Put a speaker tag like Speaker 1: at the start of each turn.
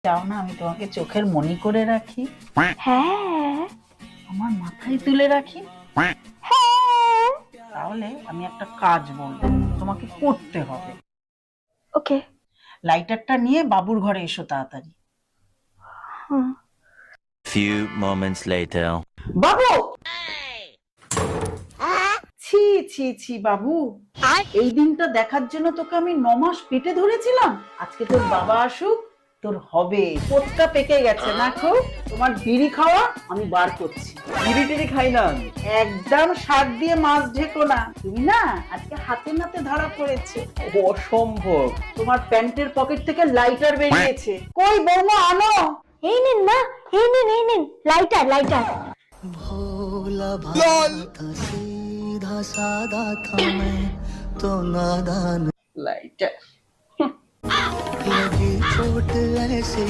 Speaker 1: চাও না আমি তোমাকে চোখের মনি করে রাখি?
Speaker 2: হ্যাঁ
Speaker 1: আমার মাথায় তুলে রাখি?
Speaker 2: হ্যাঁ।
Speaker 1: তাহলে আমি একটা কাজ বলবো, তোমাকে করতে হবে।
Speaker 2: ওকে।
Speaker 1: লাইটারটা নিয়ে বাবুর ঘরে এসো তাড়াতাড়ি।
Speaker 3: Few moments later.
Speaker 1: বাবু! ছি ছি ছি বাবু, এই দিনটা দেখার জন্য তোকে আমি 9 মাস পেটে ধরেছিলাম। আজকে তোর বাবা আসুক, তোর হবে। পোটটা পেকে গেছে না খুব? তোমার বিড়ি খাওয়া আমি বার করছি।
Speaker 4: বিড়ি টিড়ি খাই না আমি।
Speaker 1: একদম শাক দিয়ে মাছ ঢেকো না। তুমি না আজকে হাতে নাতে ধরা পড়েছে।
Speaker 4: অসম্ভব।
Speaker 1: তোমার প্যান্টের পকেট থেকে লাইটার বেরিয়েছে। কই বৌমা আনো।
Speaker 2: এই নিন মা, এই নিন লাইটার লাইটার।
Speaker 5: भोला भाला था सीधा सादा था मैं तो नादान
Speaker 1: লাইটার।
Speaker 5: लगी चोट ऐसे